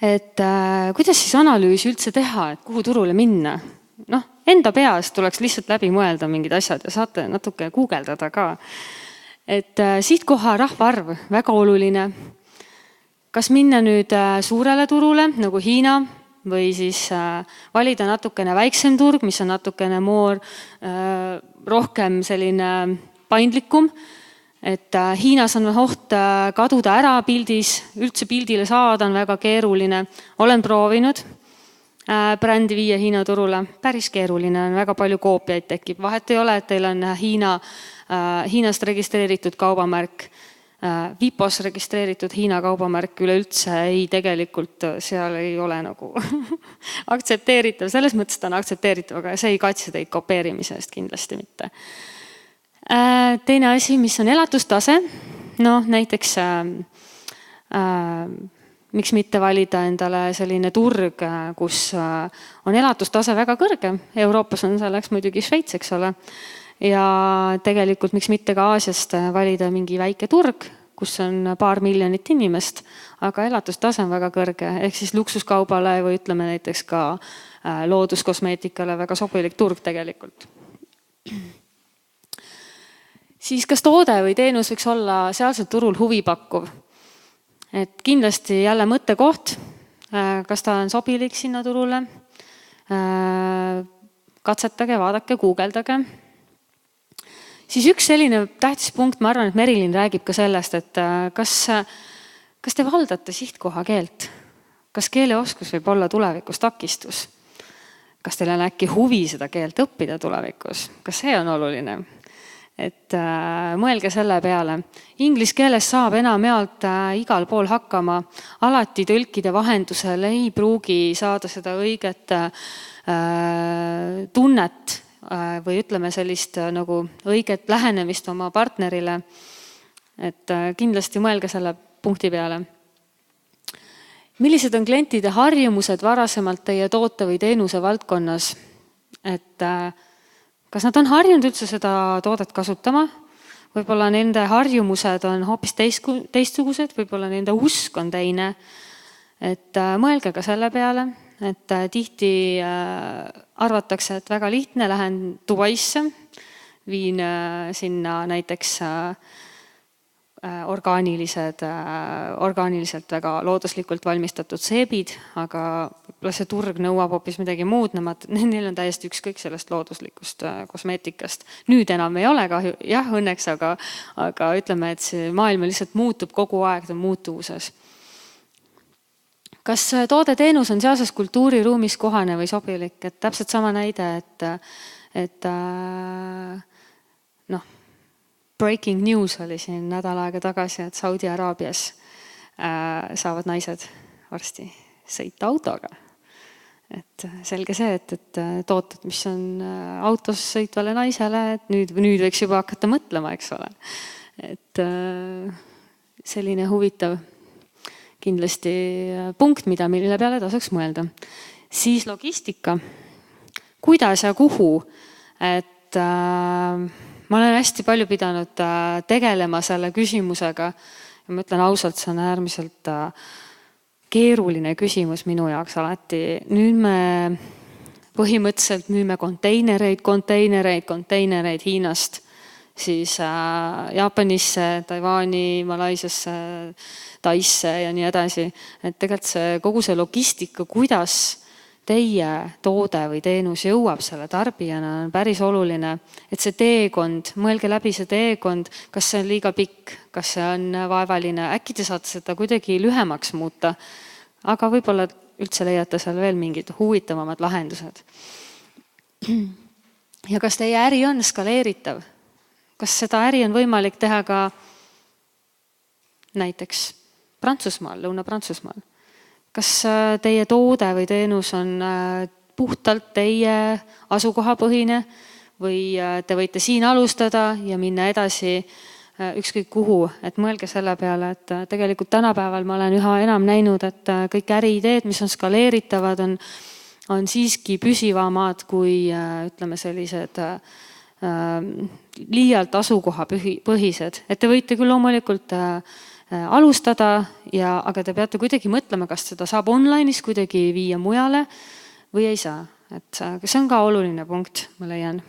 Et kuidas siis analüüsi üldse teha, et kuhu turule minna? Noh, enda peas tuleks lihtsalt läbi mõelda mingid asjad ja saate natuke guugeldada ka. Et sihtkoha rahvaarv, väga oluline. Kas minna nüüd suurele turule, nagu Hiina, või siis valida natukene väiksem turg, mis on natukene rohkem selline paindlikum. Et Hiinas on oht kaduda ära pildis, üldse pildile saada on väga keeruline. Olen proovinud brändi viia Hiina turule. Päris keeruline on, väga palju koopiaid tekib. Vahet ei ole, et teil on Hiinast registreeritud kaubamärk. Vipos registreeritud Hiina kaubamärk üleüldse ei, tegelikult seal ei ole nagu aktsepteeritav. Selles mõttes ta on aktsepteeritav, aga see ei katse teid kopeerimise eest kindlasti mitte. Teine asi, mis on elatustase. No näiteks miks mitte valida endale selline turg, kus on elatustase väga kõrge. Euroopas on selleks muidugi Šveits, eks ole. Ja tegelikult miks mitte ka Aasiast valida mingi väike turg, kus on paar miljonit inimest, aga elatustase on väga kõrge. Ehk siis luksuskaubale või ütleme näiteks ka looduskosmeetikale väga sobilik turg tegelikult. Siis kas toode või teenus võiks olla sealsel turul huvipakkuv? Et kindlasti jälle mõttekoht, kas ta on sobilik sinna turule. Katsetage, vaadake, guugeldage. Siis üks selline tähtis punkt, ma arvan, et Merilin räägib ka sellest, et kas te valdate sihtkoha keelt? Kas keeleoskus võib olla tulevikus takistus? Kas teil on äkki huvi seda keelt õppida tulevikus? Kas see on oluline? Et mõelge selle peale. Inglise keeles saab enamjaolt igal pool hakkama. Alati tõlkide vahendusel ei pruugi saada seda õiget tunnet või ütleme sellist nagu õiget lähenemist oma partnerile. Et kindlasti mõelge selle punkti peale. Millised on klientide harjumused varasemalt teie toote või teenuse valdkonnas? Et kas nad on harjunud üldse seda toodet kasutama? Võib-olla nende harjumused on hoopis teistsugused, võib-olla nende usk on teine. Et mõelge ka selle peale, et tihti arvatakse, et väga lihtne, lähen Dubaisse, viin sinna näiteks orgaaniliselt väga looduslikult valmistatud seebid, aga see turg nõuab hoopis midagi muud, neil on täiesti ükskõik sellest looduslikust kosmeetikast. Nüüd enam ei ole kahju, jah, õnneks, aga ütleme, et see maailm lihtsalt muutub kogu aeg, ta on muutuvuses. Kas toode-teenus on sealses kultuuriruumis kohane või sobilik? Et täpselt sama näide, et breaking news oli siin nädal aega tagasi, et Saudi Araabias saavad naised varsti sõita autoga. Et selge see, et tooted, mis on autos sõitvale naisele, et nüüd võiks juba hakata mõtlema, eks ole. Et selline huvitav kindlasti punkt, mille peale tasuks mõelda. Siis logistika. Kuidas ja kuhu? Et ma olen hästi palju pidanud tegelema selle küsimusega ja ma ütlen ausalt, see on äärmiselt keeruline küsimus minu jaoks alati. Nüüd me põhimõtteliselt müüme konteinereid Hiinast, siis Jaapanisse, Taiwani, Malaisiasse, Taisse ja nii edasi. Et tegelikult kogu see logistika, kuidas teie toode või teenus jõuab selle tarbijana, on päris oluline, et see teekond, mõelge läbi see teekond, kas see on liiga pikk, kas see on vaevaline, äkki te saate seda kuidagi lühemaks muuta, aga võib-olla üldse leiate seal veel mingid huvitavamad lahendused. Ja kas teie äri on skaleeritav? Kas seda äri on võimalik teha ka näiteks Prantsusmaal, Lõuna-Prantsusmaal? Kas teie toode või teenus on puhtalt teie asukohapõhine või te võite siin alustada ja minna edasi ükskõik kuhu, et mõelge selle peale, et tegelikult tänapäeval ma olen üha enam näinud, et kõik äriideed, mis on skaleeritavad, on siiski püsivamad kui ütleme sellised liialt asukohapõhised. Et te võite küll loomulikult alustada aga te peate kuidagi mõtlema, kas seda saab online'is kuidagi viia mujale või ei saa. Et see on ka oluline punkt, ma leian.